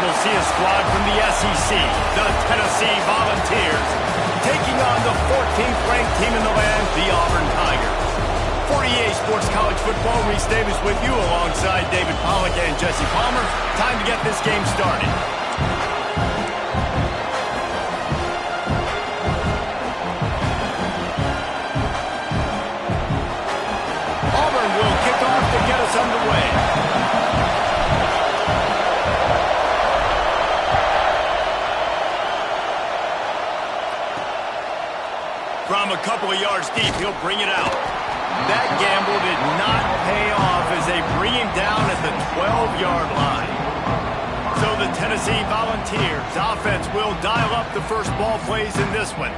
we'll see a squad from the SEC, the Tennessee Volunteers, taking on the 14th ranked team in the land, the Auburn Tigers. For EA Sports College Football, Reese Davis with you alongside David Pollack and Jesse Palmer. Time to get this game started. Auburn will kick off to get us underway. From a couple of yards deep, he'll bring it out. That gamble did not pay off as they bring him down at the 12-yard line. So the Tennessee Volunteers offense will dial up the first ball plays in this one.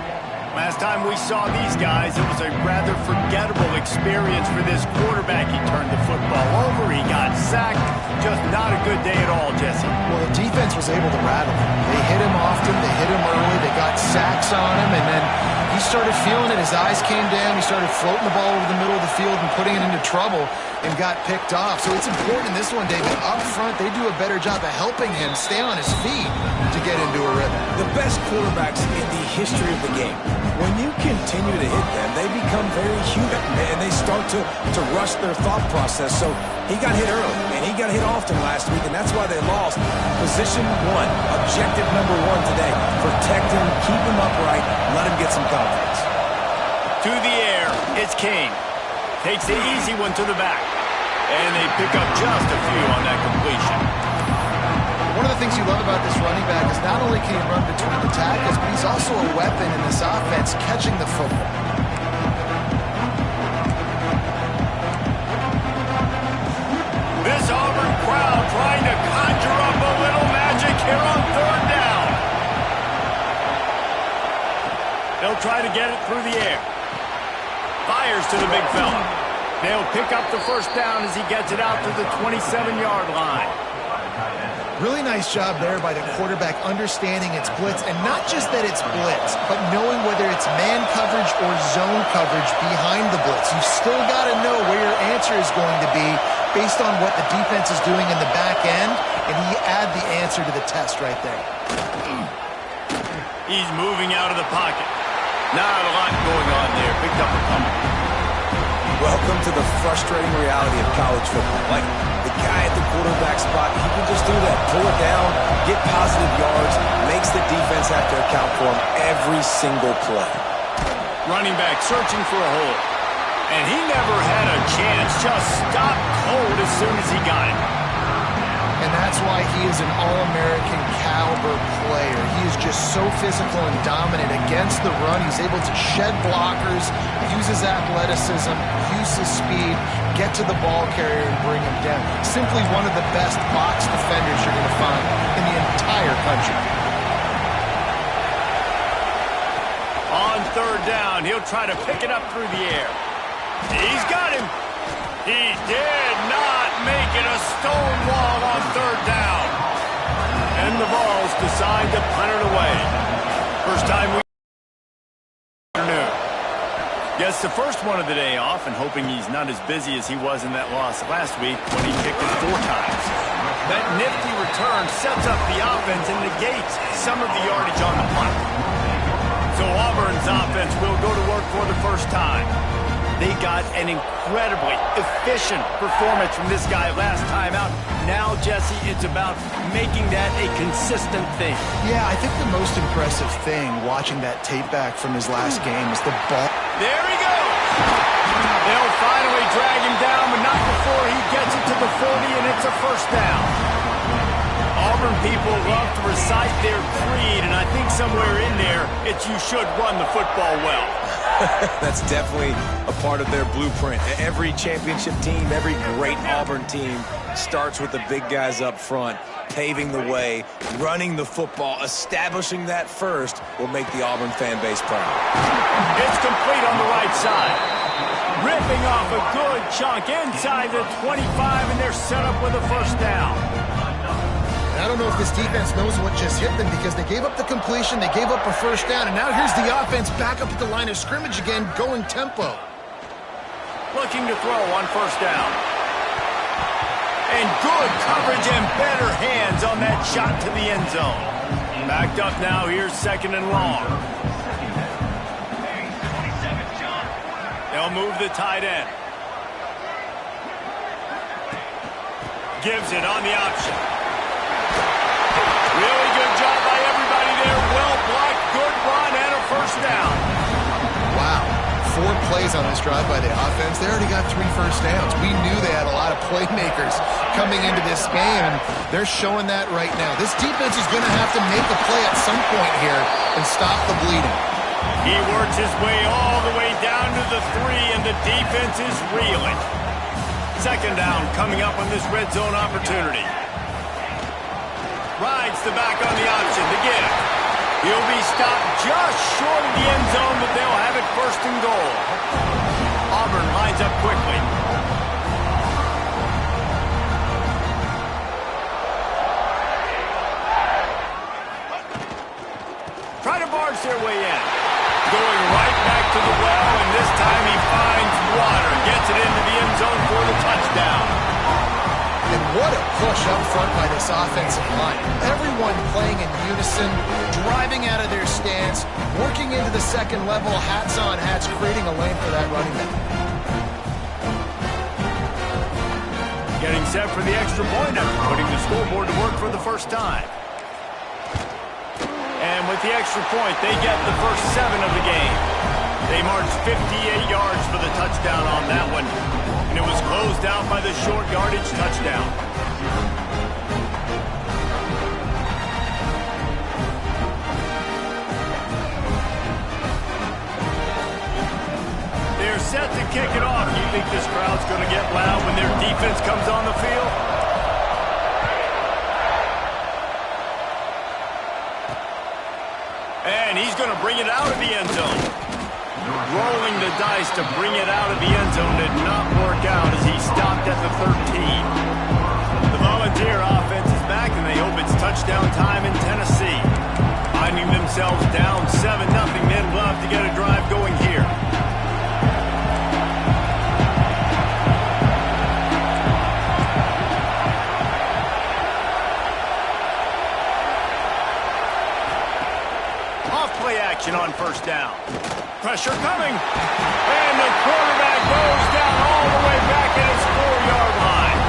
Last time we saw these guys, it was a rather forgettable experience for this quarterback. He turned the football over, he got sacked. Just not a good day at all, Jesse. Well, the defense was able to rattle him. They hit him often, they hit him early, they got sacks on him, and then he started feeling it. His eyes came down. He started floating the ball over the middle of the field and putting it into trouble and got picked off. So it's important in this one, David. Up front, they do a better job of helping him stay on his feet to get into a rhythm. The best quarterbacks in the history of the game, when you continue to hit them, they become very human, and they start to rush their thought process. So he got hit early, and he got hit often last week, and that's why they lost. Position one, objective number one today. Protect him, keep him upright, let him get some confidence. To the air, it's King. Takes the easy one to the back. And they pick up just a few on that completion. One of the things you love about this running back is not only can he run between the tackles, but he's also a weapon in this offense catching the football. This Auburn crowd trying to conjure up a little magic here on third down. They'll try to get it through the air. Fires to the big fella. They'll pick up the first down as he gets it out to the 27-yard line. Really nice job there by the quarterback understanding it's blitz, and not just that it's blitz, but knowing whether it's man coverage or zone coverage behind the blitz. You've still got to know where your answer is going to be based on what the defense is doing in the back end, and he add the answer to the test right there. He's moving out of the pocket. Not a lot going on there. Picked up a couple. Welcome to the frustrating reality of college football. Like, the guy at the quarterback spot, he can just do that. Pull it down, get positive yards, makes the defense have to account for him every single play. Running back searching for a hole. And he never had a chance. Just stopped cold as soon as he got it. And that's why he is an All-American caliber player. He is just so physical and dominant against the run. He's able to shed blockers, use his athleticism, use his speed, get to the ball carrier and bring him down. Simply one of the best box defenders you're going to find in the entire country. On third down, he'll try to pick it up through the air. He's got him. He did not make it a stone wall on third down. And the Vols decide to punt it away. First time we afternoon. Gets the first one of the day off and hoping he's not as busy as he was in that loss last week when he kicked it 4 times. That nifty return sets up the offense and negates some of the yardage on the punt. So Auburn's offense will go to work for the first time. They got an incredibly efficient performance from this guy last time out. Now, Jesse, it's about making that a consistent thing. Yeah, I think the most impressive thing watching that tape back from his last game is the ball. There he goes. They'll finally drag him down, but not before he gets it to the 40, and it's a first down. Auburn people love to recite their creed, and I think somewhere in there, it's you should run the football well. That's definitely a part of their blueprint. Every championship team, every great Auburn team starts with the big guys up front, paving the way, running the football, establishing that first will make the Auburn fan base proud. It's complete on the right side. Ripping off a good chunk inside the 25, and they're set up with a first down. I don't know if this defense knows what just hit them because they gave up the completion, they gave up a first down, and now here's the offense back up at the line of scrimmage again, going tempo. Looking to throw on first down. And good coverage and better hands on that shot to the end zone. Backed up now, here's 2nd and long. They'll move the tight end. Gives it on the option. Really good job by everybody there. Well blocked, good run, and a 1st down. Wow. 4 plays on this drive by the offense. They already got 3 first downs. We knew they had a lot of playmakers coming into this game, and they're showing that right now. This defense is going to have to make a play at some point here and stop the bleeding. He works his way all the way down to the 3, and the defense is reeling. 2nd down coming up on this red zone opportunity. Rides the back on the option to give. He'll be stopped just short of the end zone, but they'll have it 1st and goal. Auburn lines up quickly. Try to barge their way in. Going right back to the well, and this time he finds water. Gets it into the end zone for the touchdown. And what a push up front by this offensive line. Everyone playing in unison, driving out of their stance, working into the 2nd level, hats on hats, creating a lane for that running back. Getting set for the extra point after putting the scoreboard to work for the 1st time. And with the extra point, they get the first 7 of the game. They marched 58 yards for the touchdown on that one. And it was closed out by the short yardage touchdown. They're set to kick it off. You think this crowd's going to get loud when their defense comes on the field? And he's going to bring it out of the end zone. Rolling the dice to bring it out of the end zone did not work out as he stopped at the 13. The Volunteer offense is back, and they hope it's touchdown time in Tennessee. Finding themselves down 7-0, they'd love to get a drive going here. Off-play action on 1st down. Pressure coming. And the quarterback goes down all the way back at his 4-yard line.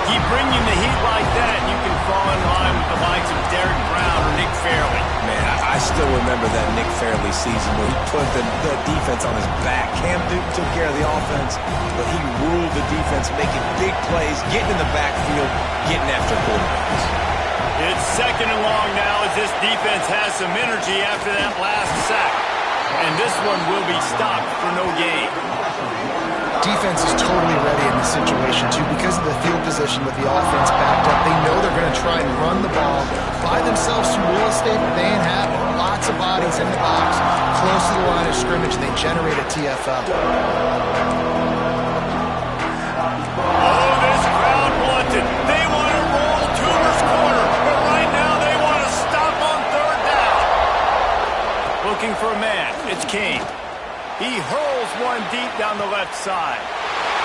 Keep bringing the heat like that, and you can fall in line with the likes of Derek Brown or Nick Fairley. Man, I still remember that Nick Fairley season where he put the defense on his back. Cam Newton took care of the offense, but he ruled the defense, making big plays, getting in the backfield, getting after quarterbacks. It's 2nd and long now as this defense has some energy after that last sack. And this one will be stopped for no gain. Defense is totally ready in this situation, too, because of the field position with the offense backed up. They know they're going to try and run the ball, buy themselves some real estate, but they ain't having it. Lots of bodies in the box, close to the line of scrimmage. They generate a TFL. Oh, this crowd wants it. They want to roll Toomer's corner, but right now they want to stop on 3rd down. Looking for a man. It's Kane. He hurls one deep down the left side.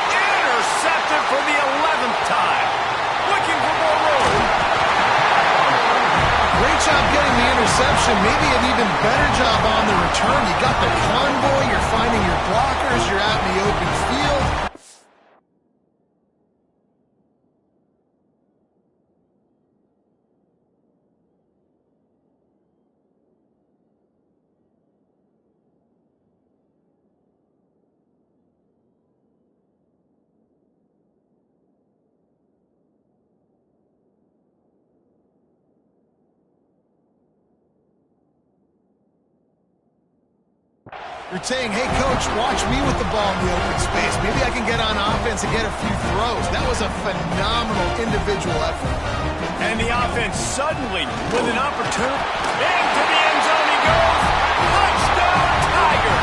Intercepted for the 11th time. Looking for more room. Great job getting the interception. Maybe an even better job on the return. You got the convoy. You're finding your blockers. You're out in the open field. You're saying, hey, coach, watch me with the ball in the open space. Maybe I can get on offense and get a few throws. That was a phenomenal individual effort. And the offense suddenly with an opportunity. Into the end zone he goes. Touchdown, Tiger.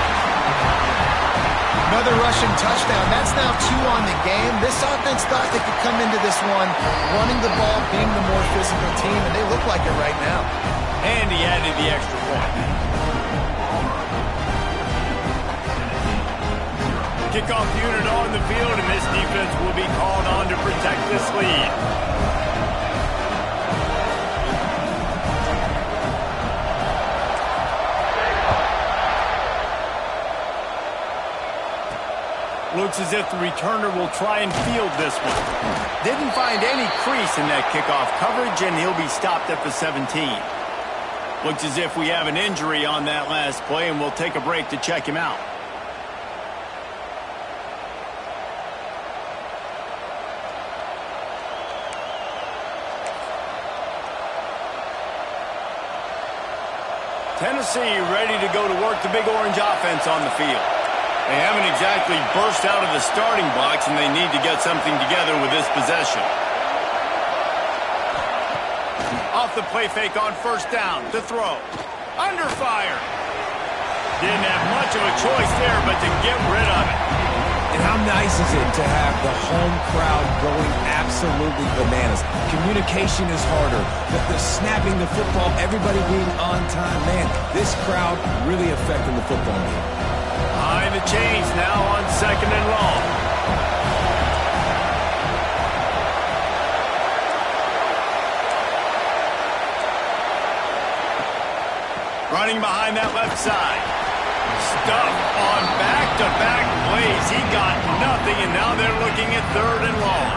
Another rushing touchdown. That's now 2 on the game. This offense thought they could come into this one running the ball, being the more physical team, and they look like it right now. And he added the extra point. Kickoff unit on the field, and this defense will be called on to protect this lead. Looks as if the returner will try and field this one. Didn't find any crease in that kickoff coverage, and he'll be stopped at the 17. Looks as if we have an injury on that last play, and we'll take a break to check him out. Tennessee ready to go to work the Big Orange offense on the field. They haven't exactly burst out of the starting blocks, and they need to get something together with this possession. Off the play fake on first down to throw. Under fire. Didn't have much of a choice there, but to get rid of it. And how nice is it to have the home crowd going absolutely bananas? Communication is harder. The snapping the football, everybody being on time. Man, this crowd really affecting the football game. Behind the chains now on 2nd and long. Running behind that left side. Stuff on back-to-back plays. He got nothing, and now they're looking at 3rd and long.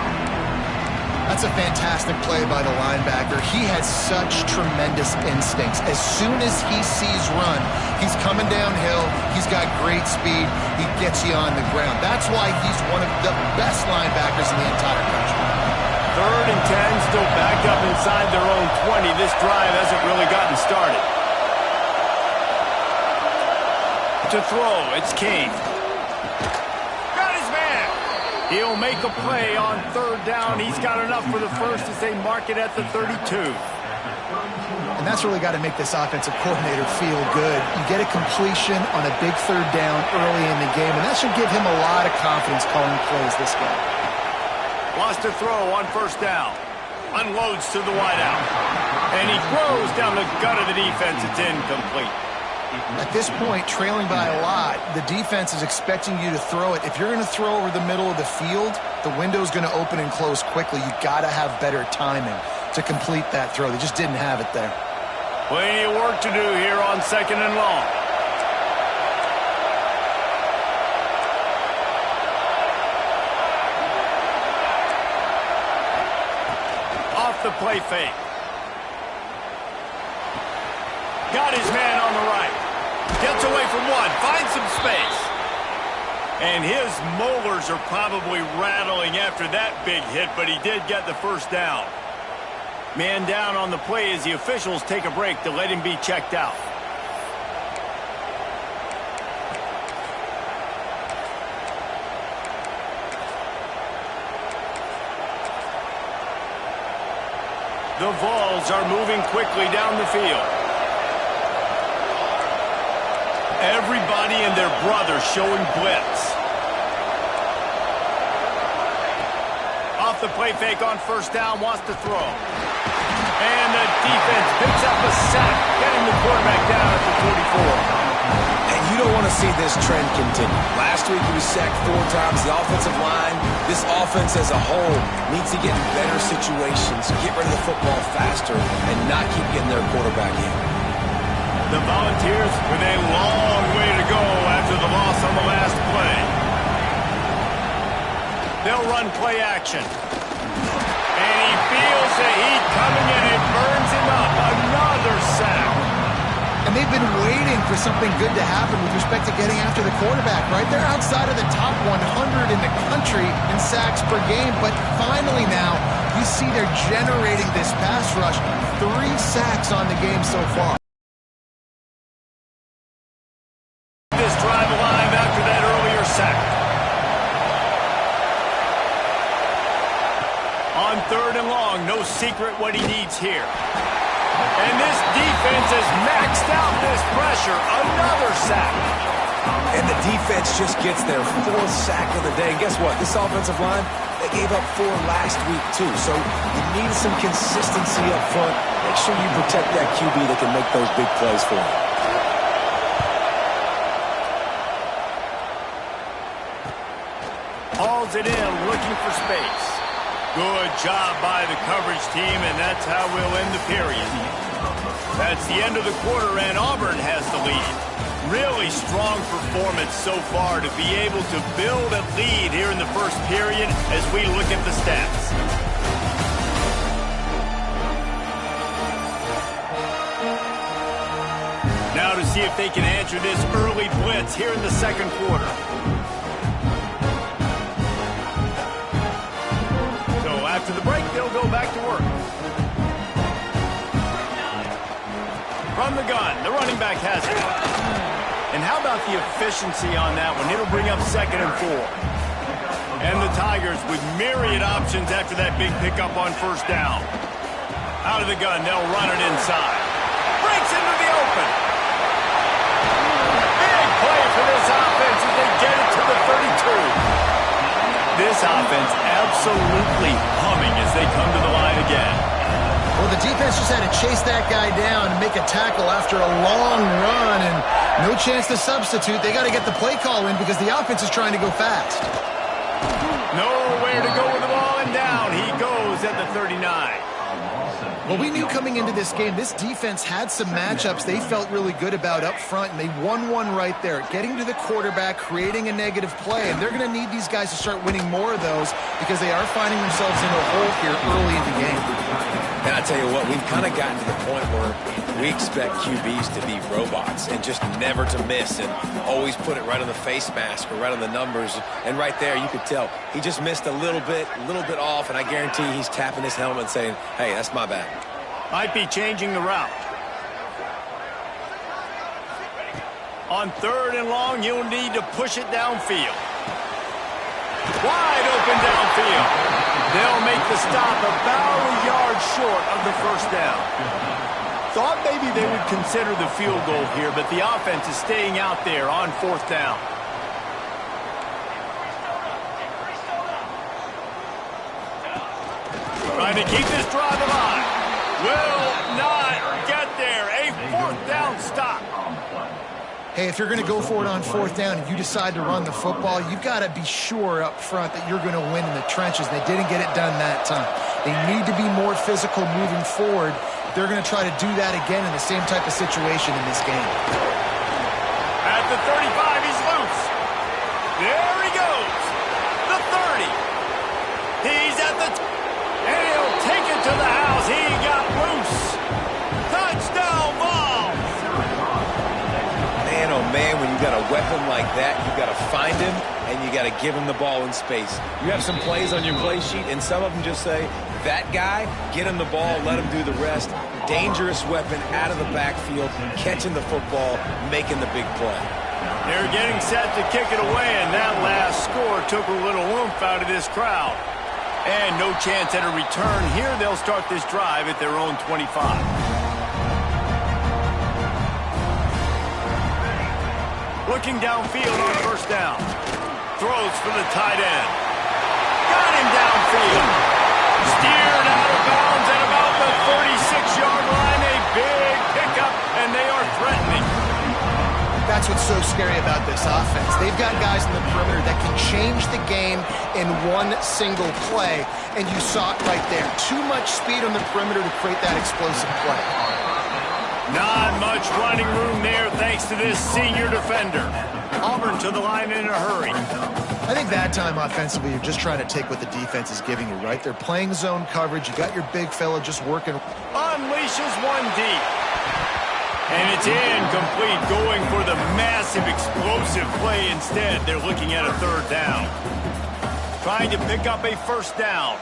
That's a fantastic play by the linebacker. He has such tremendous instincts. As soon as he sees run, he's coming downhill. He's got great speed. He gets you on the ground. That's why he's one of the best linebackers in the entire country. 3rd and 10, still backed up inside their own 20. This drive hasn't really gotten started. To throw, it's King. Got his man. He'll make a play on 3rd down. He's got enough for the first as they mark it at the 32. And that's really got to make this offensive coordinator feel good. You get a completion on a big 3rd down early in the game, and that should give him a lot of confidence calling plays this game. Lost a throw on 1st down. Unloads to the wideout. And he throws down the gut of the defense. It's incomplete. At this point, trailing by a lot, the defense is expecting you to throw it. If you're going to throw over the middle of the field, the window's going to open and close quickly. You got to have better timing to complete that throw. They just didn't have it there. Plenty of work to do here on 2nd and long. Off the play fake. Got his man on the right. Gets away from one. Finds some space. And his molars are probably rattling after that big hit, but he did get the 1st down. Man down on the play as the officials take a break to let him be checked out. The Vols are moving quickly down the field. Everybody and their brother showing blitz. Off the play fake on 1st down, wants to throw. And the defense picks up a sack, getting the quarterback down at the 44. And you don't want to see this trend continue. Last week he was sacked 4 times. The offensive line, this offense as a whole, needs to get in better situations, get rid of the football faster, and not keep getting their quarterback in. The Volunteers with a long way to go after the loss on the last play. They'll run play action. And he feels the heat coming and it burns him up. Another sack. And they've been waiting for something good to happen with respect to getting after the quarterback, right? They're outside of the top 100 in the country in sacks per game, but finally now you see they're generating this pass rush. 3 sacks on the game so far. This drive alive after that earlier sack. On 3rd and long, no secret what he needs here. And this defense has maxed out this pressure. Another sack. And the defense just gets their 4th sack of the day. And guess what? This offensive line, they gave up 4 last week too. So you need some consistency up front. Make sure you protect that QB that can make those big plays for you. drills it in, looking for space. Good job by the coverage team, and that's how we'll end the period. That's the end of the quarter, and Auburn has the lead. Really strong performance so far to be able to build a lead here in the first period as we look at the stats. Now to see if they can answer this early blitz here in the second quarter. So after the break, they'll go back to work. From the gun, the running back has it. And how about the efficiency on that one? It'll bring up 2nd and 4. And the Tigers with myriad options after that big pickup on 1st down. Out of the gun, they'll run it inside. Breaks into the open. Big play for this offense as they get it to the 32. This offense absolutely humming as they come to the line again. Well, the defense just had to chase that guy down and make a tackle after a long run, and no chance to substitute. They got to get the play call in because the offense is trying to go fast. Nowhere to go with the ball, and down he goes at the 39. Well, we knew coming into this game, this defense had some matchups they felt really good about up front, and they won one right there, getting to the quarterback, creating a negative play, and they're going to need these guys to start winning more of those because they are finding themselves in a hole here early in the game. And I tell you what, we've kind of gotten to the point where we expect QBs to be robots and just never to miss and always put it right on the face mask or right on the numbers. And right there, you could tell he just missed a little bit off, and I guarantee he's tapping his helmet and saying, hey, that's my bad. Might be changing the route. On 3rd and long, you'll need to push it downfield. Wide open downfield. They'll make the stop about a yard short of the 1st down. Thought maybe they would consider the field goal here, but the offense is staying out there on 4th down. Trying to keep this drive alive. Will not get there. A 4th down stop. Hey, if you're going to go for it on 4th down and you decide to run the football, you've got to be sure up front that you're going to win in the trenches. They didn't get it done that time. They need to be more physical moving forward. They're going to try to do that again in the same type of situation in this game. At the 35, he's loose. There he goes. The 30. He's at the... and he'll take it to the house. He got loose. Touchdown ball. Man, oh man, when you got a weapon like that, you got to find him and you got to give him the ball in space. You have some plays on your play sheet, and some of them just say, that guy, get him the ball, let him do the rest. Dangerous weapon out of the backfield, catching the football, making the big play. They're getting set to kick it away, and that last score took a little oomph out of this crowd. And no chance at a return here. They'll start this drive at their own 25. Looking downfield on 1st down. Throws for the tight end. Got him downfield. Steered out of bounds at about the 36-yard line. A big pickup, and they are threatening. That's what's so scary about this offense. They've got guys in the perimeter that can change the game in one single play, and you saw it right there. Too much speed on the perimeter to create that explosive play. Not much running room there thanks to this senior defender. Auburn to the line in a hurry. I think that time offensively, you're just trying to take what the defense is giving you, right? They're playing zone coverage. You got your big fella just working. Unleashes one deep. And it's incomplete, going for the massive explosive play instead. They're looking at a 3rd down. Trying to pick up a 1st down.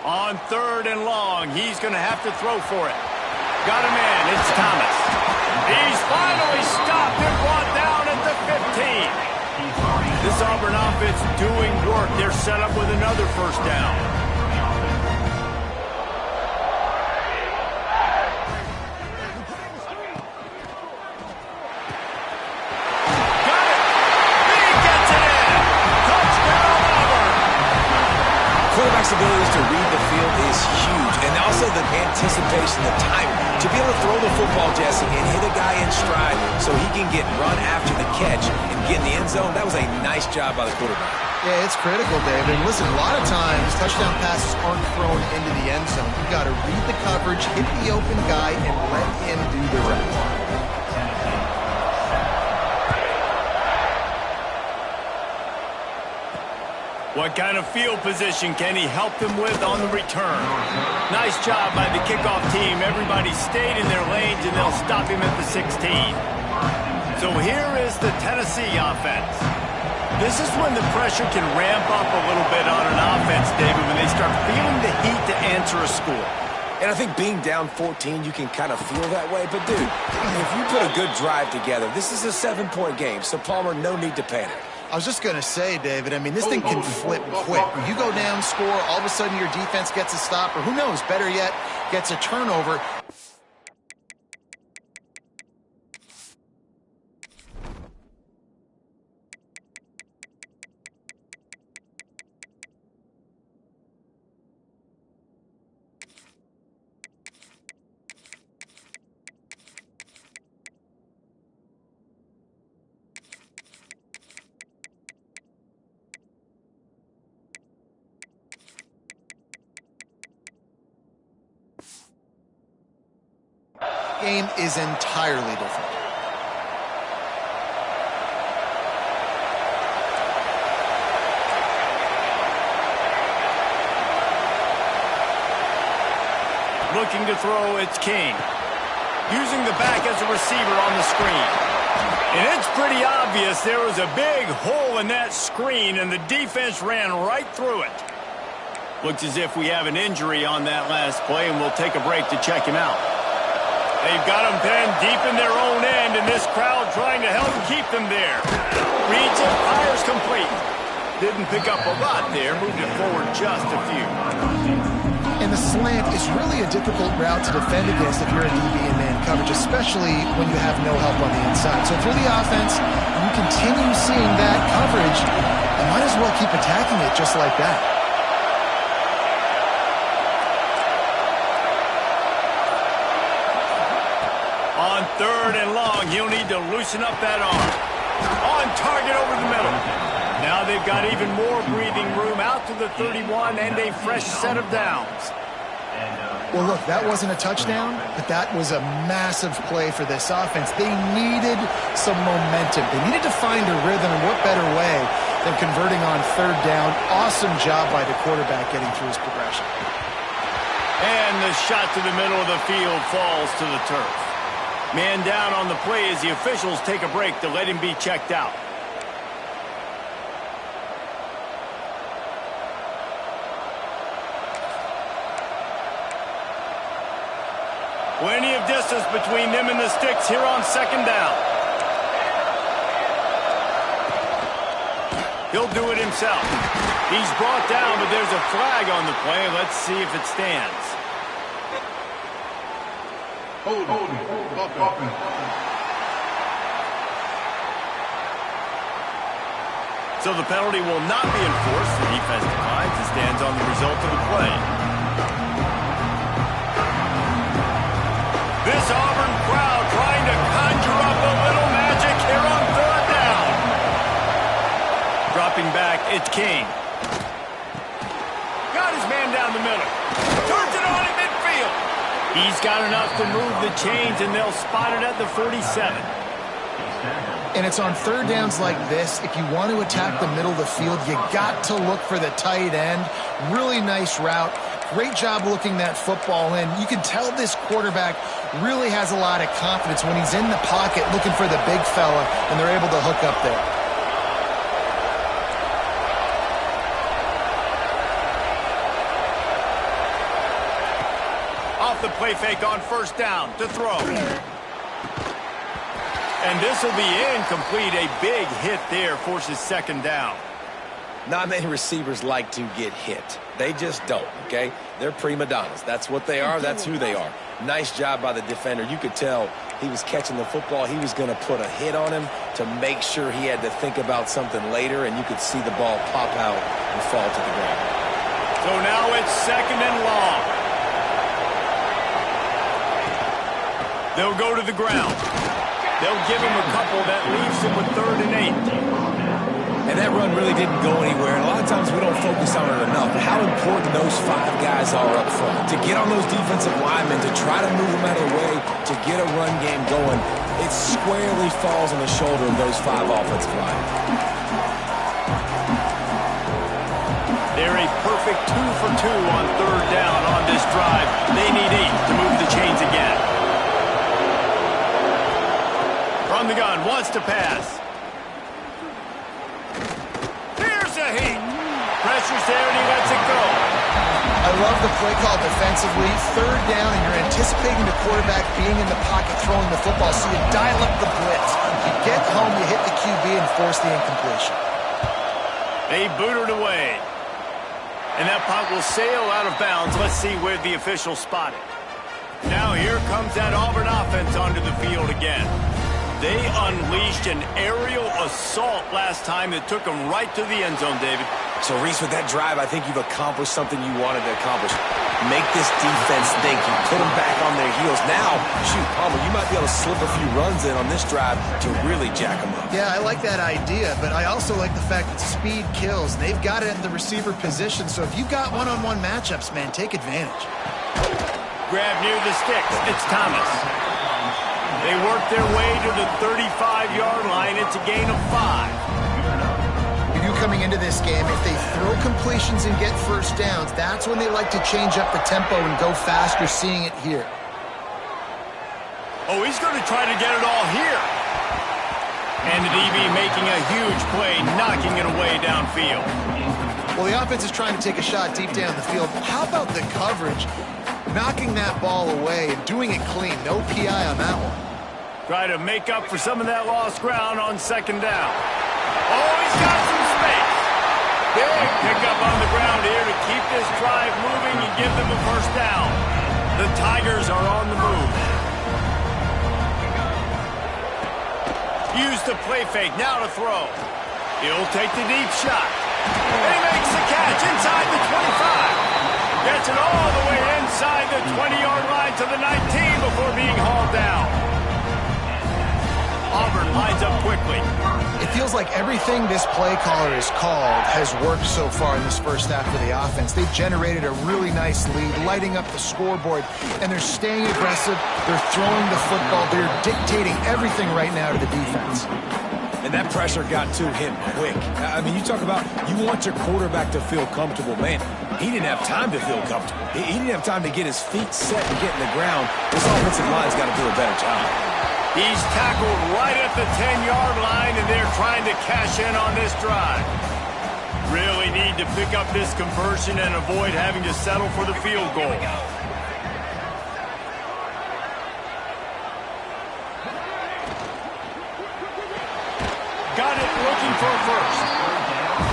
On 3rd and long, he's going to have to throw for it. Got him in. It's Thomas. He's finally stopped and brought down at the 15. This Auburn offense doing work. They're set up with another 1st down. Got it. He gets it in. and the timing. To be able to throw the football, Jesse, and hit a guy in stride so he can get run after the catch and get in the end zone, that was a nice job by the quarterback. Yeah, it's critical, David. And listen, a lot of times touchdown passes aren't thrown into the end zone. You've got to read the coverage, hit the open guy, and let him do the rest. What kind of field position can he help them with on the return? Nice job by the kickoff team. Everybody stayed in their lanes, and they'll stop him at the 16. So here is the Tennessee offense. This is when the pressure can ramp up a little bit on an offense, David, when they start feeling the heat to answer a score. And I think being down 14, you can kind of feel that way. But, dude, if you put a good drive together, this is a 7-point game. So, Palmer, no need to panic. I was just going to say, David, I mean, this thing can flip quick. When you go down, score, all of a sudden your defense gets a stop, or who knows, better yet, gets a turnover. Game is entirely different. Looking to throw, it's King. Using the back as a receiver on the screen. And it's pretty obvious there was a big hole in that screen, and the defense ran right through it. Looks as if we have an injury on that last play, and we'll take a break to check him out. They've got him pinned deep in their own end, and this crowd trying to help keep them there. Reads it, fires complete. Didn't pick up a lot there, moved it forward just a few. And the slant is really a difficult route to defend against if you're a DB in man coverage, especially when you have no help on the inside. So if you're the offense and you continue seeing that coverage, you might as well keep attacking it just like that. On 3rd and long, he'll need to loosen up that arm. On target over the middle. Now they've got even more breathing room out to the 31 and a fresh set of downs. Well, look, that wasn't a touchdown, but that was a massive play for this offense. They needed some momentum. They needed to find a rhythm, and what better way than converting on 3rd down. Awesome job by the quarterback getting through his progression. And the shot to the middle of the field falls to the turf. Man down on the play as the officials take a break to let him be checked out. Plenty of distance between them and the sticks here on 2nd down. He'll do it himself. He's brought down, but there's a flag on the play. Let's see if it stands. So the penalty will not be enforced. The defense declines and stands on the result of the play. This Auburn crowd trying to conjure up a little magic here on 3rd down. Dropping back, it's King. Got his man down the middle. Turns it on in midfield. He's got enough to move the chains, and they'll spot it at the 47. And it's on 3rd downs like this, if you want to attack the middle of the field, you got to look for the tight end. Really nice route. Great job looking that football in. You can tell this quarterback really has a lot of confidence when he's in the pocket looking for the big fella, and they're able to hook up there. Off the play fake on 1st down to throw. And this will be incomplete. A big hit there forces 2nd down. Not many receivers like to get hit. They just don't, okay? They're prima donnas. That's what they are. That's who they are. Nice job by the defender. You could tell he was catching the football. He was going to put a hit on him to make sure he had to think about something later, and you could see the ball pop out and fall to the ground. So now it's 2nd and long. They'll go to the ground. They'll give him a couple that leaves him with 3rd and 8. And that run really didn't go anywhere. And a lot of times we don't focus on it enough. But how important those 5 guys are up front. To get on those defensive linemen, to try to move them out of the way, to get a run game going, it squarely falls on the shoulder of those 5 offensive linemen. They're a perfect 2 for 2 on 3rd down on this drive. They need 8 to move the chains again. From the gun, wants to pass. Here's a heat. Pressure's there and he lets it go. I love the play call defensively. 3rd down and you're anticipating the quarterback being in the pocket throwing the football, so you dial up the blitz. You get home, you hit the QB and force the incompletion. They boot it away. And that puck will sail out of bounds. Let's see where the official spotted. Now here comes that Auburn offense onto the field again. They unleashed an aerial assault last time that took them right to the end zone, David. So, Reese, with that drive, I think you've accomplished something you wanted to accomplish. Make this defense think. You put them back on their heels. Now, shoot, Palmer, you might be able to slip a few runs in on this drive to really jack them up. Yeah, I like that idea, but I also like the fact that speed kills. They've got it at the receiver position, so if you've got one-on-one matchups, man, take advantage. Grab near the sticks. It's Thomas. They work their way to the 35-yard line. It's a gain of 5. You knew coming into this game, if they throw completions and get first downs, that's when they like to change up the tempo and go faster, seeing it here. Oh, he's going to try to get it all here. And the DB making a huge play, knocking it away downfield. Well, the offense is trying to take a shot deep down the field. How about the coverage? Knocking that ball away and doing it clean. No PI on that one. Try to make up for some of that lost ground on 2nd down. Oh, he's got some space. Big pickup on the ground here to keep this drive moving and give them a first down. The Tigers are on the move. Use the play fake, now to throw. He'll take the deep shot. And he makes the catch inside the 25. Gets it all the way inside the 20-yard line to the 19 before being hauled down. Auburn lines up quickly. It feels like everything this play caller has called has worked so far in this first half of the offense. They've generated a really nice lead, lighting up the scoreboard, and they're staying aggressive. They're throwing the football. They're dictating everything right now to the defense. And that pressure got to him quick. I mean, you talk about you want your quarterback to feel comfortable. Man, he didn't have time to feel comfortable. He didn't have time to get his feet set and get in the ground. This offensive line's got to do a better job. He's tackled right at the 10-yard line, and they're trying to cash in on this drive. Really need to pick up this conversion and avoid having to settle for the field goal. Got it, looking for a first.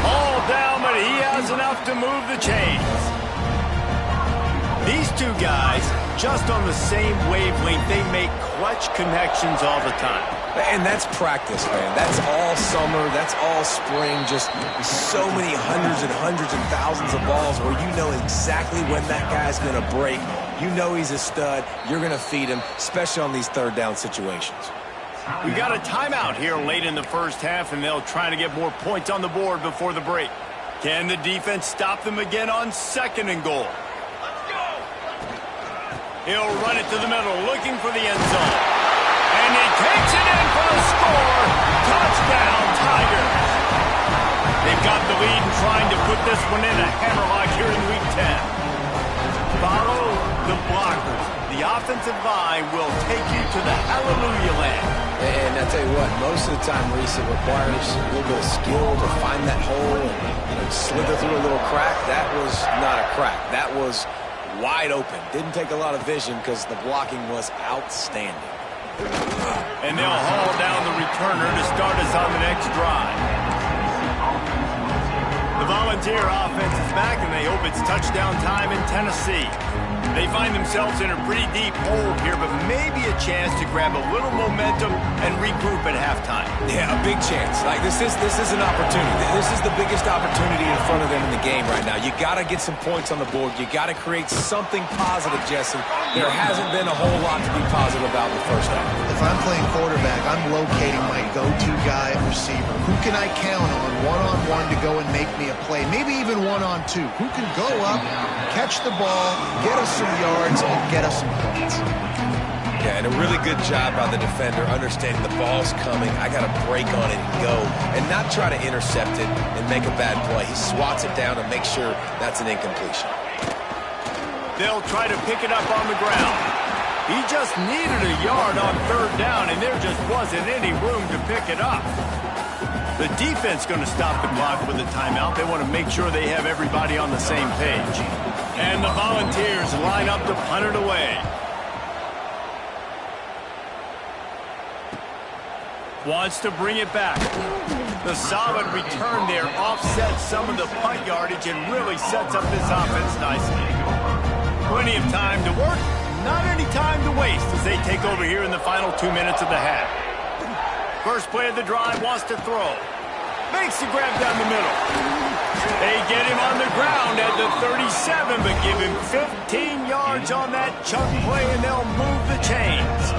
All down, but he has enough to move the chains. These two guys, just on the same wavelength, they make clutch connections all the time. And that's practice, man. That's all summer. That's all spring. Just so many hundreds and thousands of balls where you know exactly when that guy's going to break. You know he's a stud. You're going to feed him, especially on these 3rd down situations. We got a timeout here late in the first half, and they'll try to get more points on the board before the break. Can the defense stop them again on 2nd and goal? He'll run it to the middle, looking for the end zone. And he takes it in for the score. Touchdown, Tigers. They've got the lead and trying to put this one in a hammerlock here in Week 10. Follow the blockers. The offensive line will take you to the hallelujah land. And I tell you what, most of the time, Reese, it requires a little bit of skill to find that hole and slither through a little crack. That was not a crack. That was wide open. Didn't take a lot of vision because the blocking was outstanding. And they'll haul down the returner to start us on the next drive. The Volunteer offense is back, and they hope it's touchdown time in Tennessee. They find themselves in a pretty deep hole here, but maybe a chance to grab a little momentum and regroup at halftime. Yeah, a big chance. Like this is an opportunity. This is the biggest opportunity in front of them in the game right now. You got to get some points on the board. You got to create something positive, Jesse. There hasn't been a whole lot to be positive about in the first half. If I'm playing quarterback, I'm locating my go-to guy at receiver. Who can I count on one-on-one to go and make me a play? Maybe even one-on-two. Who can go up, catch the ball, get us some yards, and get us some points? Yeah, and a really good job by the defender understanding the ball's coming. I got to break on it and go, and not try to intercept it and make a bad play. He swats it down and makes sure that's an incompletion. They'll try to pick it up on the ground. He just needed a yard on third down, and there just wasn't any room to pick it up. The defense going to stop the clock with a timeout. They want to make sure they have everybody on the same page. And the Volunteers line up to punt it away. Wants to bring it back. The solid return there offsets some of the punt yardage and really sets up this offense nicely. Plenty of time to work, not any time to waste as they take over here in the final 2 minutes of the half. First play of the drive, wants to throw. Makes the grab down the middle. They get him on the ground at the 37, but give him 15 yards on that chunk play, and they'll move the chains.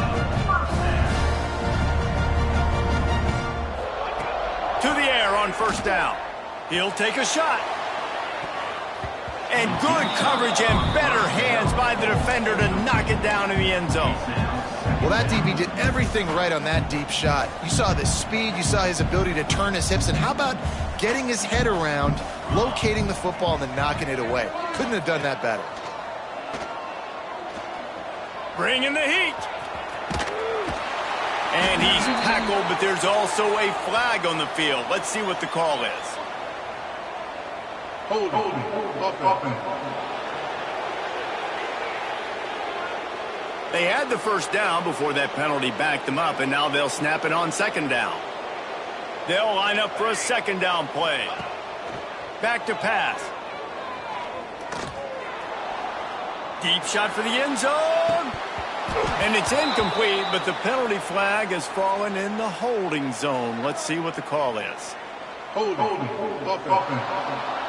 To the air on first down. He'll take a shot. And good coverage and better hands by the defender to knock it down in the end zone. Well, that DB did everything right on that deep shot. You saw the speed, you saw his ability to turn his hips, and how about getting his head around, locating the football, and then knocking it away? Couldn't have done that better. Bringing the heat. And he's tackled, but there's also a flag on the field. Let's see what the call is. Hold offense. They had the first down before that penalty backed them up, and now they'll snap it on second down. They'll line up for a second down play. Back to pass. Deep shot for the end zone. And it's incomplete, but the penalty flag has fallen in the holding zone. Let's see what the call is. Hold offense.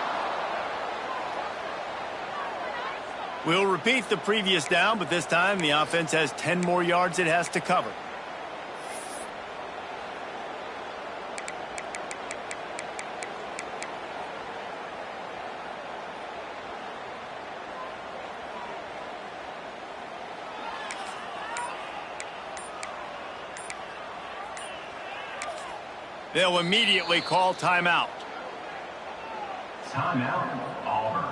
We'll repeat the previous down, but this time the offense has 10 more yards it has to cover. They'll immediately call timeout. Timeout, Auburn.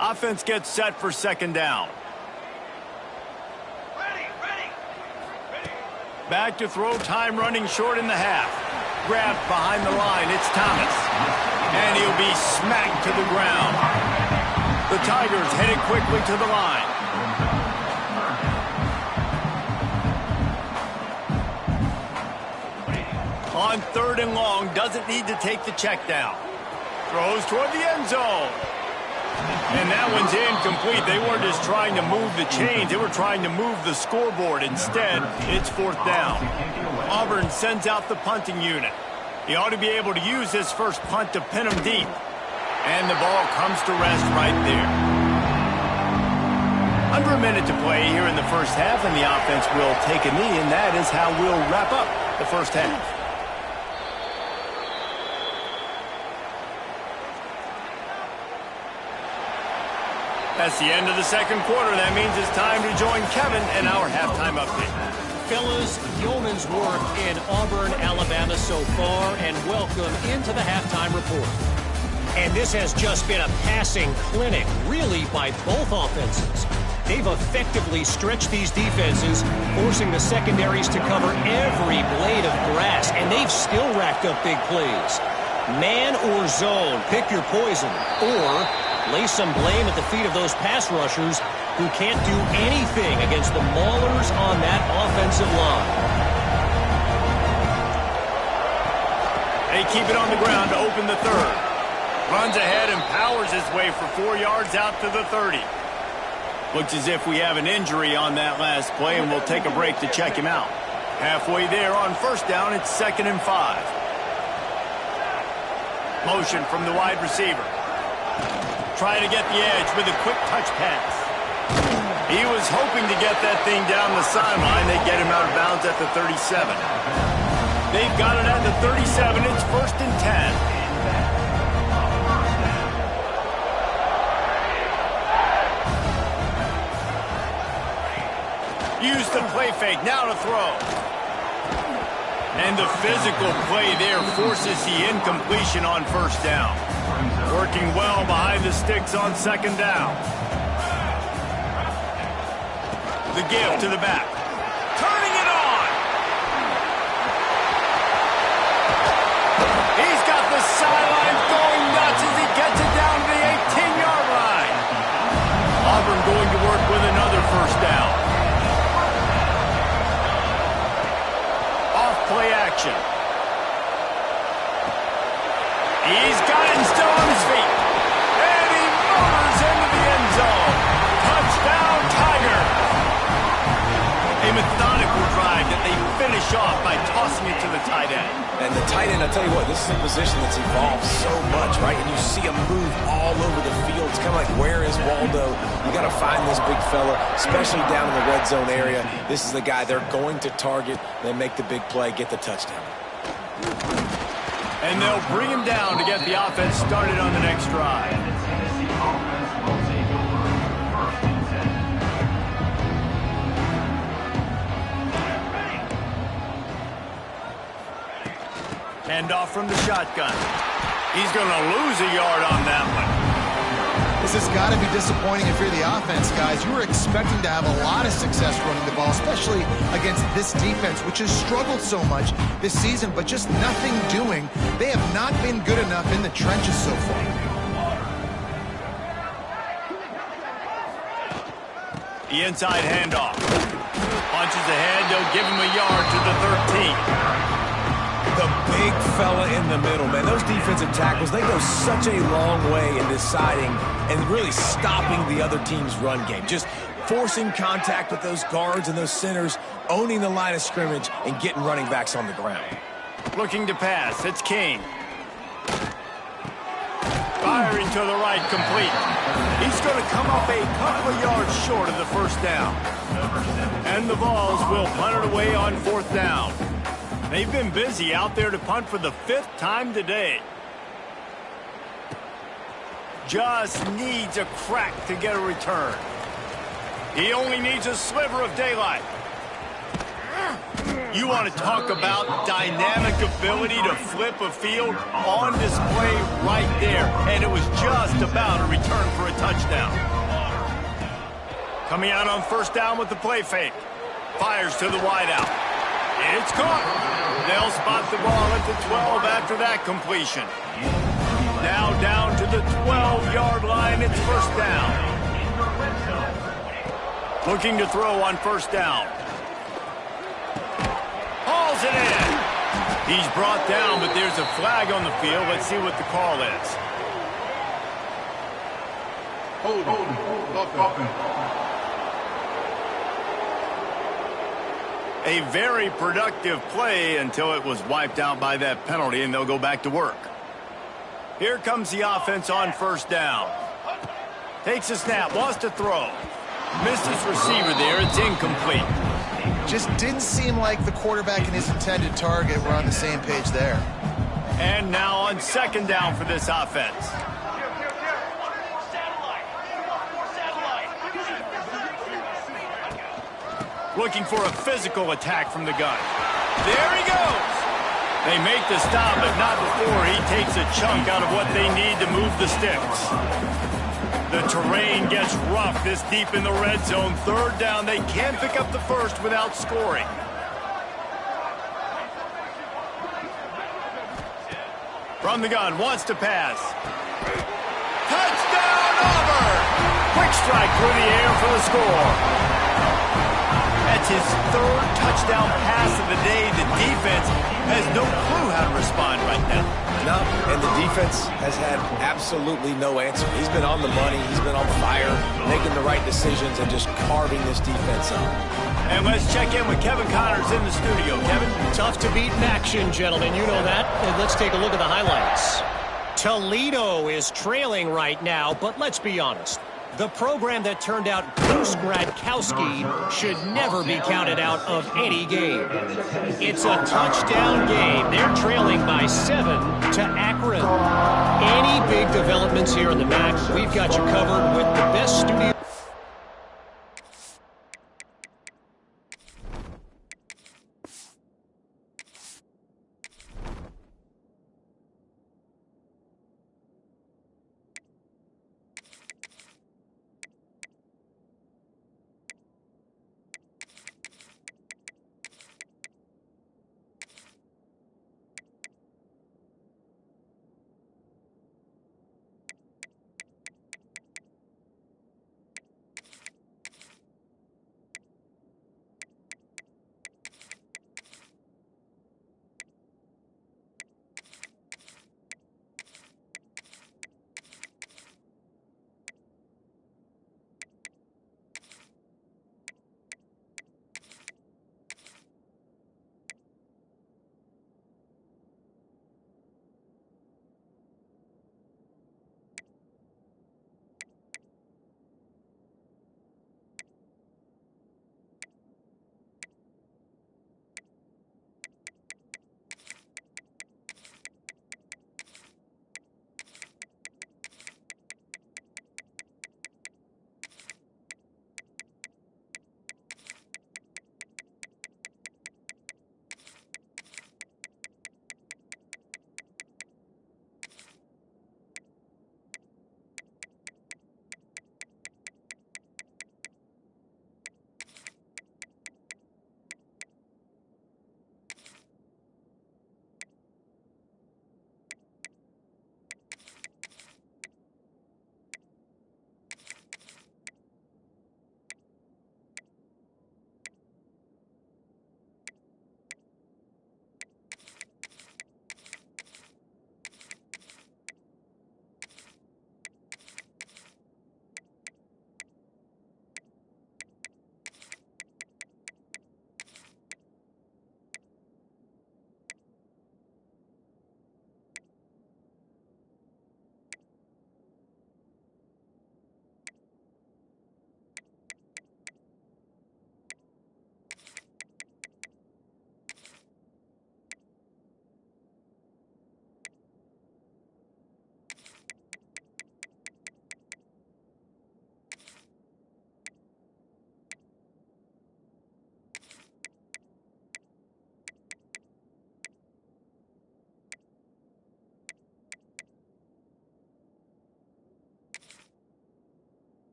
Offense gets set for second down. Ready. Back to throw, time running short in the half. Grabbed behind the line, it's Thomas. And he'll be smacked to the ground. The Tigers headed quickly to the line. On third and long, doesn't need to take the check down. Throws toward the end zone. And that one's incomplete. They weren't just trying to move the chains. They were trying to move the scoreboard. Instead, it's fourth down. Auburn sends out the punting unit. He ought to be able to use his first punt to pin him deep. And the ball comes to rest right there. Under a minute to play here in the first half, and the offense will take a knee, and that is how we'll wrap up the first half. That's the end of the second quarter. That means it's time to join Kevin in our halftime update. Fellas, yeoman's work in Auburn, Alabama so far, and welcome into the halftime report. And this has just been a passing clinic, really, by both offenses. They've effectively stretched these defenses, forcing the secondaries to cover every blade of grass, and they've still racked up big plays. Man or zone, pick your poison, or lay some blame at the feet of those pass rushers who can't do anything against the maulers on that offensive line. They keep it on the ground to open the third. Runs ahead and powers his way for 4 yards out to the 30. Looks as if we have an injury on that last play, and we'll take a break to check him out. Halfway there on first down, it's 2nd and 5. Motion from the wide receiver. Trying to get the edge with a quick touch pass. He was hoping to get that thing down the sideline. They get him out of bounds at the 37. They've got it at the 37. It's 1st and 10. Use the play fake, now to throw. And the physical play there forces the incompletion on first down. Working well behind the sticks on 2nd down. The give to the back. Turning it on! He's got the sidelines going nuts as he gets it down to the 18-yard line. Auburn going to work with another first down. Play action. He's got him still on his feet. And he motors into the end zone. Touchdown, Tigers. A methodical drive that they finish off by tossing it to the tight end. And the tight end, I'll tell you what, this is a position that's evolved so much, right? And you see him move all over the field. It's kind of like, where is Waldo? You got to find this big fella, especially down in the red zone area. This is the guy they're going to target. They make the big play, get the touchdown. And they'll bring him down to get the offense started on the next drive. Hand off from the shotgun. He's going to lose a yard on that one. This has got to be disappointing if you're the offense, guys. You were expecting to have a lot of success running the ball, especially against this defense, which has struggled so much this season, but just nothing doing. They have not been good enough in the trenches so far. The inside handoff. Punches ahead. They'll give him a yard to the 13. The big fella in the middle, man. Those defensive tackles, they go such a long way in deciding and really stopping the other team's run game. Just forcing contact with those guards and those centers, owning the line of scrimmage, and getting running backs on the ground. Looking to pass. It's King. Firing to the right, complete. He's going to come up a couple of yards short of the first down. And the Vols will punt it away on 4th down. They've been busy out there to punt for the 5th time today. Just needs a crack to get a return. He only needs a sliver of daylight. You want to talk about dynamic ability to flip a field? On display right there. And it was just about a return for a touchdown. Coming out on first down with the play fake. Fires to the wideout. It's caught. They'll spot the ball at the 12 after that completion. Now down to the 12-yard line. It's first down. Looking to throw on first down. Hauls it in. He's brought down, but there's a flag on the field. Let's see what the call is. Holding. A very productive play until it was wiped out by that penalty, and they'll go back to work. Here comes the offense on first down. Takes a snap, wants to throw. Misses receiver there, it's incomplete. Just didn't seem like the quarterback and his intended target were on the same page there. And now on 2nd down for this offense. Looking for a physical attack from the gun. There he goes. They make the stop, but not before he takes a chunk out of what they need to move the sticks. The terrain gets rough this deep in the red zone. 3rd down, they can't pick up the first without scoring. From the gun, wants to pass. Touchdown, Auburn! Quick strike through the air for the score. At It's his third touchdown pass of the day. The defense has no clue how to respond right now. No, and the defense has had absolutely no answer. He's been on the money. He's been on fire, making the right decisions, and just carving this defense up. And let's check in with Kevin Connors in the studio. Kevin? Tough to beat in action, gentlemen. You know that. And let's take a look at the highlights. Toledo is trailing right now, but let's be honest. The program that turned out Bruce Gradkowski should never be counted out of any game. It's a touchdown game. They're trailing by 7 to Akron. Any big developments here in the MAC, we've got you covered with the best studio.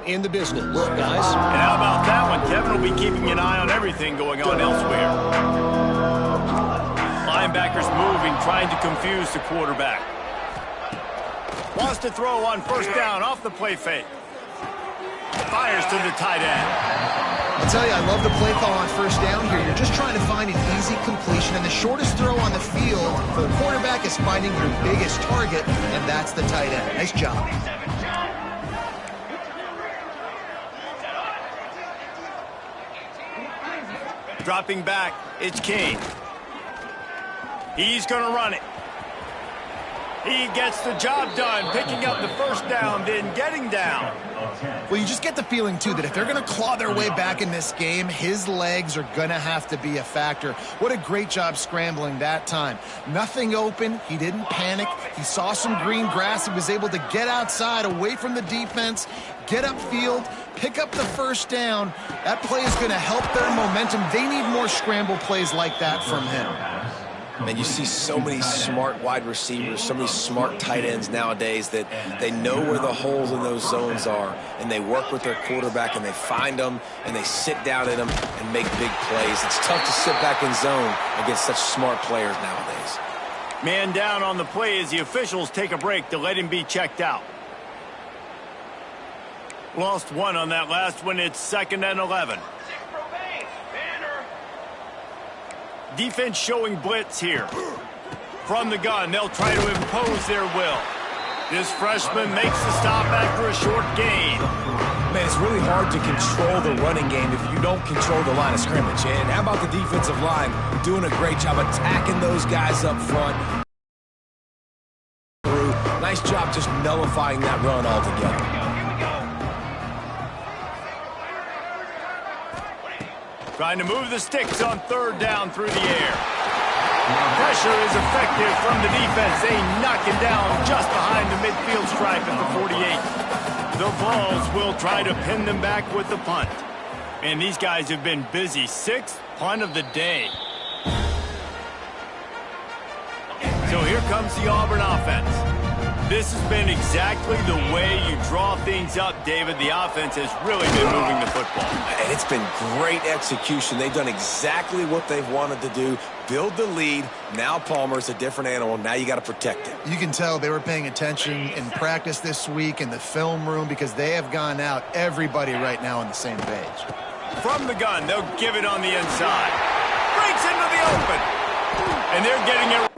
in the business, guys. And how about that one? Kevin will be keeping an eye on everything going on elsewhere. Linebackers moving, trying to confuse the quarterback. Wants to throw on first down off the play fake. Fires to the tight end. I'll tell you, I love the play call on first down here. You're just trying to find an easy completion, and the shortest throw on the field for the quarterback is finding your biggest target, and that's the tight end. Nice job. Dropping back, it's King. He's going to run it. He gets the job done, picking up the first down, then getting down. Well, you just get the feeling, too, that if they're going to claw their way back in this game, his legs are going to have to be a factor. What a great job scrambling that time. Nothing open. He didn't panic. He saw some green grass. He was able to get outside, away from the defense, get upfield, pick up the first down. That play is going to help their momentum. They need more scramble plays like that from him. And you see so many smart wide receivers, so many smart tight ends nowadays that they know where the holes in those zones are, and they work with their quarterback, and they find them, and they sit down in them and make big plays. It's tough to sit back in zone against such smart players nowadays. Man down on the play as the officials take a break to let him be checked out. Lost one on that last one. It's 2nd and 11. Defense showing blitz here. From the gun, they'll try to impose their will. This freshman makes the stop after a short gain. Man, it's really hard to control the running game if you don't control the line of scrimmage. And how about the defensive line doing a great job attacking those guys up front? Nice job just nullifying that run altogether. Trying to move the sticks on 3rd down through the air. Pressure is effective from the defense. They knock him down just behind the midfield stripe at the 48. The Vols will try to pin them back with the punt. And these guys have been busy. 6th punt of the day. So here comes the Auburn offense. This has been exactly the way you draw things up, David. The offense has really been moving the football. And it's been great execution. They've done exactly what they've wanted to do. Build the lead. Now Palmer's a different animal. Now you got to protect it. You can tell they were paying attention in practice this week in the film room because they have gone out, everybody right now on the same page. From the gun, they'll give it on the inside. Breaks into the open. And they're getting it.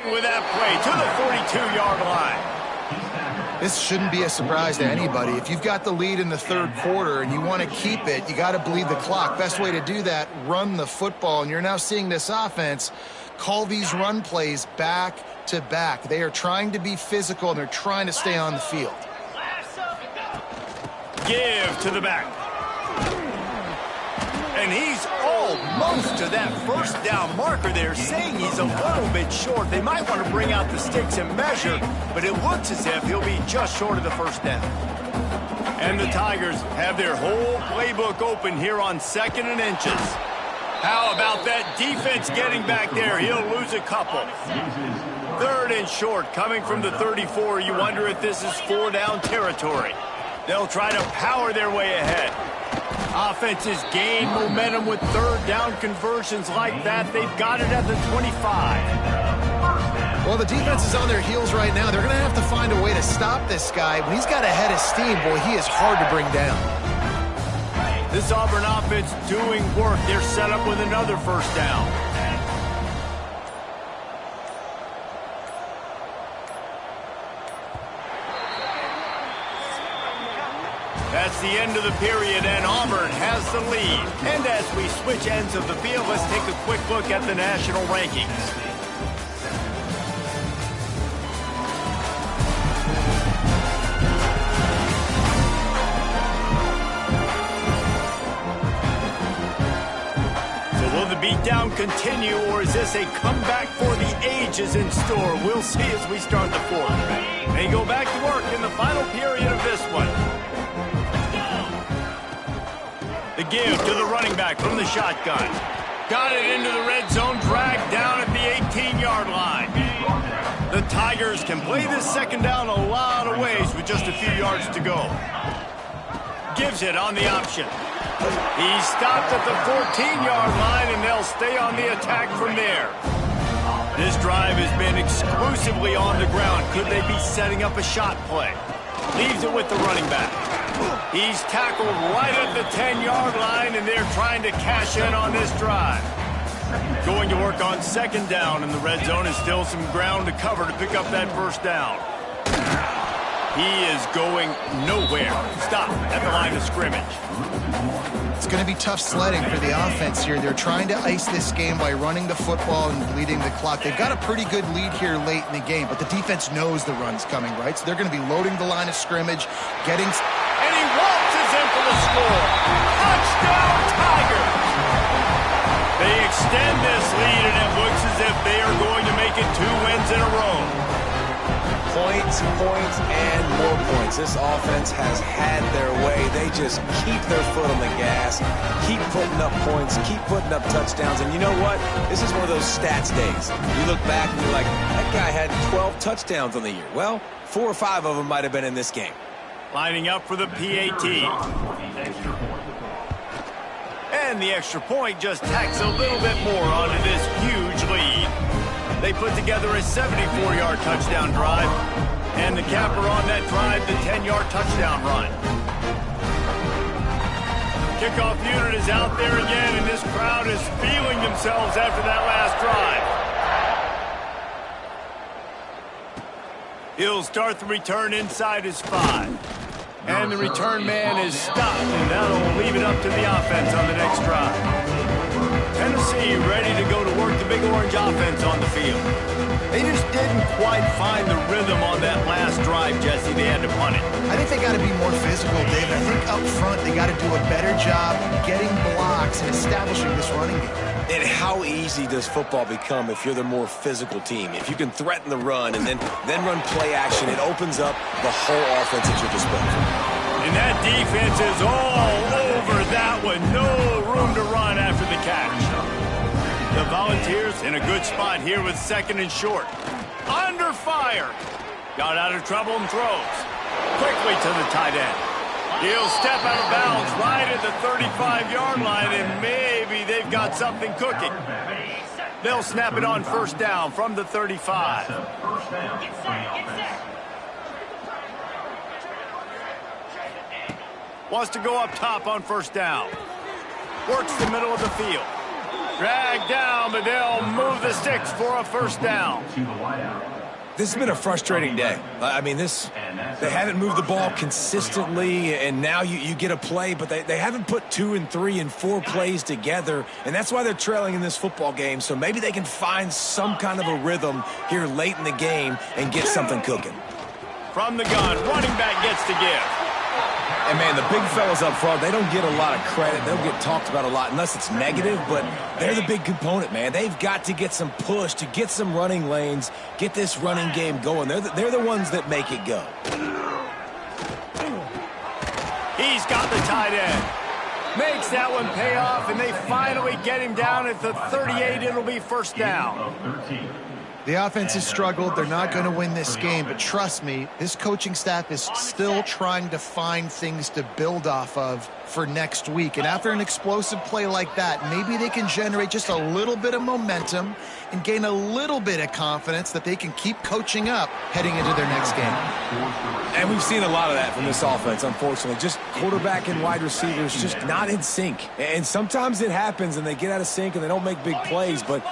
With that play to the 42-yard line. This shouldn't be a surprise to anybody. If you've got the lead in the 3rd quarter and you want to keep it, you got to bleed the clock. Best way to do that, run the football. And you're now seeing this offense call these run plays back to back. They are trying to be physical, and they're trying to stay on the field. Give to the back. And he's almost to that first down marker there, saying he's a little bit short. They might want to bring out the sticks and measure, but it looks as if he'll be just short of the first down. And the Tigers have their whole playbook open here on 2nd and inches. How about that defense getting back there? He'll lose a couple. 3rd and short coming from the 34. You wonder if this is 4-down territory. They'll try to power their way ahead. Offenses gain momentum with 3rd down conversions like that. They've got it at the 25. Well, the defense is on their heels right now. They're going to have to find a way to stop this guy. When he's got a head of steam, boy, he is hard to bring down. This Auburn offense doing work. They're set up with another first down. That's the end of the period, and Auburn has the lead. And as we switch ends of the field, let's take a quick look at the national rankings. So will the beatdown continue, or is this a comeback for the ages in store? We'll see as we start the 4th. They go back to work in the final period of this one. The give to the running back from the shotgun. Got it into the red zone, dragged down at the 18-yard line. The Tigers can play this second down a lot of ways with just a few yards to go. Gives it on the option. He stopped at the 14-yard line, and they'll stay on the attack from there. This drive has been exclusively on the ground. Could they be setting up a shot play? Leaves it with the running back. He's tackled right at the 10-yard line, and they're trying to cash in on this drive. Going to work on second down, and the red zone is still some ground to cover to pick up that first down. He is going nowhere. Stop at the line of scrimmage. It's going to be tough sledding for the offense here. They're trying to ice this game by running the football and bleeding the clock. They've got a pretty good lead here late in the game, but the defense knows the run's coming, right? So they're going to be loading the line of scrimmage, getting... And he waltzes in for the score. Touchdown, Tigers! They extend this lead, and it looks as if they are going to make it 2 wins in a row. Points, points, and more points. This offense has had their way. They just keep their foot on the gas, keep putting up points, keep putting up touchdowns. And you know what? This is one of those stats days. You look back and you're like, that guy had 12 touchdowns on the year. Well, 4 or 5 of them might have been in this game. Lining up for the PAT. And the extra point just tacks a little bit more onto this huge lead. They put together a 74-yard touchdown drive, and the capper on that drive, the 10-yard touchdown run. Kickoff unit is out there again, and this crowd is feeling themselves after that last drive. He'll start the return inside his 5. And the return man is stopped, and that'll leave it up to the offense on the next drive. Tennessee ready to go to work the Big Orange offense on the field. They just didn't quite find the rhythm on that last drive, Jesse. They had to punt it. I think they got to be more physical, David. I think up front they got to do a better job getting blocks and establishing this running game. And how easy does football become if you're the more physical team? If you can threaten the run and then run play action, it opens up the whole offense at your disposal. And that defense is all over that one. No room to run after the catch. The Volunteers in a good spot here with second and short. Under fire. Got out of trouble and throws. Quickly to the tight end. He'll step out of bounds right at the 35-yard line, and maybe they've got something cooking. They'll snap it on first down from the 35. Wants to go up top on first down. Works the middle of the field. Dragged down, but they'll move the sticks for a first down. This has been a frustrating day. I mean, they haven't moved the ball consistently, and now you get a play, but they haven't put 2 and 3 and 4 plays together, and that's why they're trailing in this football game. So maybe they can find some kind of a rhythm here late in the game and get something cooking. From the gun, running back gets to give. And, man, the big fellas up front, they don't get a lot of credit. They don't get talked about a lot unless it's negative, but they're the big component, man. They've got to get some push, to get some running lanes, get this running game going. They're the ones that make it go. He's got the tight end. Makes that one pay off, and they finally get him down at the 38. It'll be first down. The offense has struggled. They're not going to win this game, but trust me, this coaching staff is still trying to find things to build off of for next week. And after an explosive play like that, maybe they can generate just a little bit of momentum and gain a little bit of confidence that they can keep coaching up heading into their next game. And we've seen a lot of that from this offense, unfortunately. Just quarterback and wide receivers just not in sync. And sometimes it happens and they get out of sync and they don't make big plays, but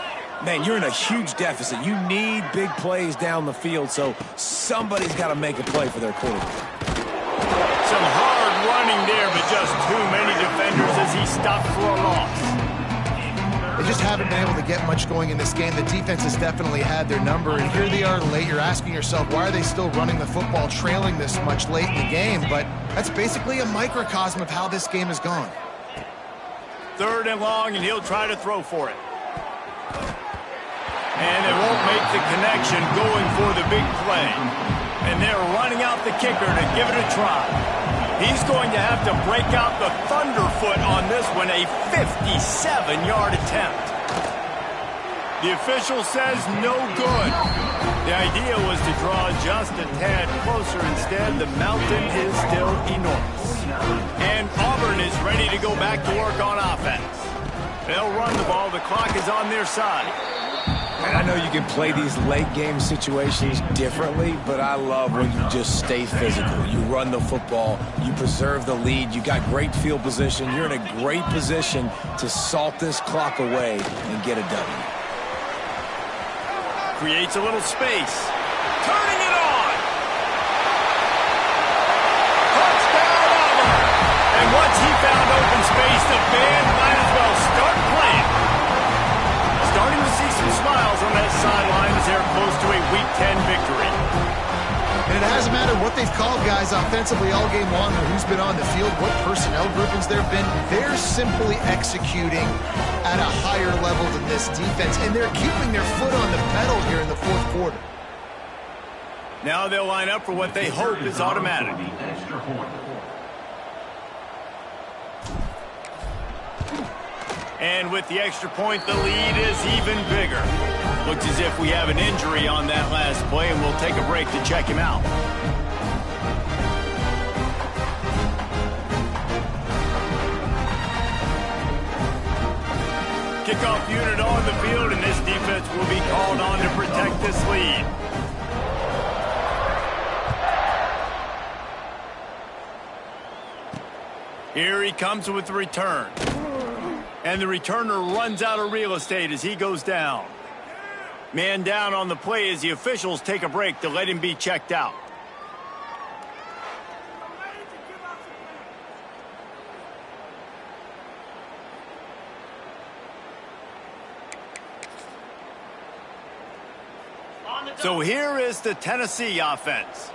man, you're in a huge deficit. You need big plays down the field, so somebody's got to make a play for their quarterback. Some hard running there, but just too many defenders as he stopped for a loss. They just haven't been able to get much going in this game. The defense has definitely had their number, and here they are late. You're asking yourself, why are they still running the football, trailing this much late in the game? But that's basically a microcosm of how this game has gone. Third and long, and he'll try to throw for it. And it won't make the connection going for the big play. And they're running out the kicker to give it a try. He's going to have to break out the thunderfoot on this one, a 57-yard attempt. The official says no good. The idea was to draw just a tad closer. Instead, the mountain is still enormous. And Auburn is ready to go back to work on offense. They'll run the ball. The clock is on their side. And I know you can play these late game situations differently, but I love when you just stay physical. You run the football, you preserve the lead, you got great field position, you're in a great position to salt this clock away and get a W. Creates a little space. Turning it on. Touchdown Auburn. And once he found open space, the band might as well start playing. Starting to see some smiles on that sideline as they're close to a Week 10 victory. And it hasn't mattered what they've called guys offensively all game long or who's been on the field, what personnel groupings there have been. They're simply executing at a higher level than this defense, and they're keeping their foot on the pedal here in the fourth quarter. Now they'll line up for what they hope is automatic. And with the extra point, the lead is even bigger. Looks as if we have an injury on that last play, and we'll take a break to check him out. Kickoff unit on the field, and this defense will be called on to protect this lead. Here he comes with the return. And the returner runs out of real estate as he goes down. Man down on the play as the officials take a break to let him be checked out. So here is the Tennessee offense.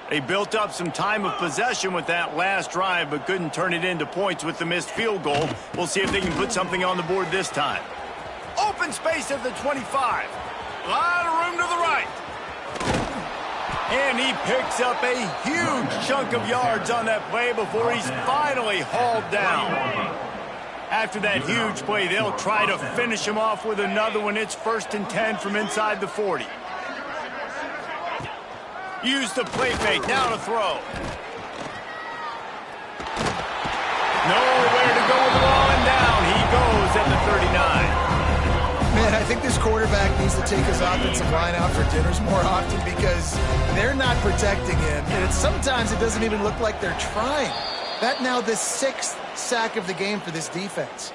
They built up some time of possession with that last drive, but couldn't turn it into points with the missed field goal. We'll see if they can put something on the board this time. Open space at the 25. A lot of room to the right. And he picks up a huge chunk of yards on that play before he's finally hauled down. After that huge play, they'll try to finish him off with another one. It's 1st and 10 from inside the 40. Use the play fake, now to throw. Nowhere to go with the ball, and down he goes at the 39. Man, I think this quarterback needs to take his offensive line out for dinners more often because they're not protecting him. And sometimes it doesn't even look like they're trying. That now the 6th sack of the game for this defense.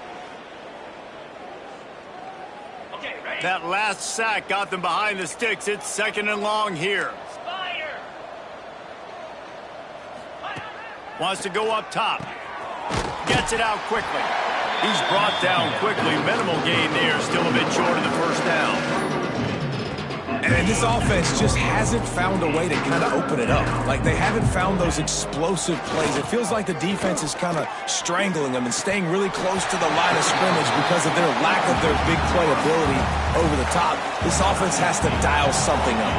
That last sack got them behind the sticks. It's 2nd and long here. Wants to go up top. Gets it out quickly. He's brought down quickly. Minimal gain there. Still a bit short of the 1st down. And this offense just hasn't found a way to kind of open it up. Like, they haven't found those explosive plays. It feels like the defense is kind of strangling them and staying really close to the line of scrimmage because of their lack of their big play ability over the top. This offense has to dial something up.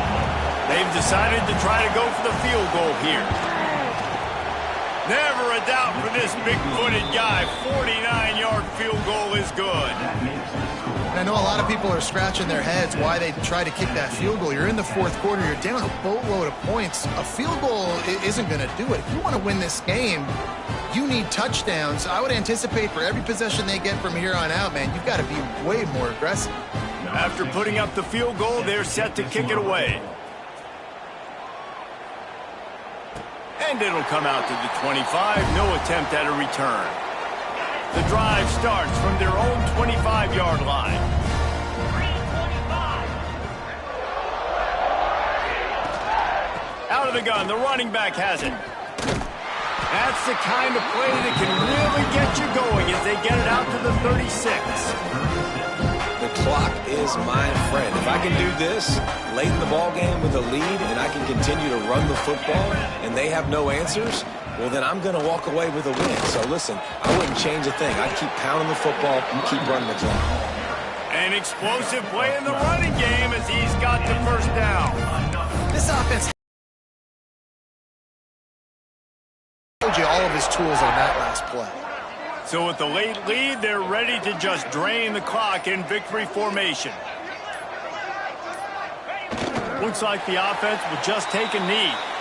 They've decided to try to go for the field goal here. Never a doubt for this big-footed guy. 49-yard field goal is good. And I know a lot of people are scratching their heads why they try to kick that field goal. You're in the 4th quarter. You're down a boatload of points. A field goal isn't going to do it. If you want to win this game, you need touchdowns. I would anticipate for every possession they get from here on out, man, you've got to be way more aggressive. After putting up the field goal, they're set to kick it away. And it'll come out to the 25. No attempt at a return. The drive starts from their own 25-yard line. Out of the gun, the running back has it. That's the kind of play that can really get you going as they get it out to the 36. The clock is my friend. If I can do this late in the ball game with a lead and I can continue to run the football and they have no answers, well, then I'm going to walk away with a win. So, listen, I wouldn't change a thing. I'd keep pounding the football and keep running the clock. An explosive play in the running game as he's got the 1st down. This offense told you all his tools on that last play. So with the late lead, they're ready to just drain the clock in victory formation. Looks like the offense will just take a knee.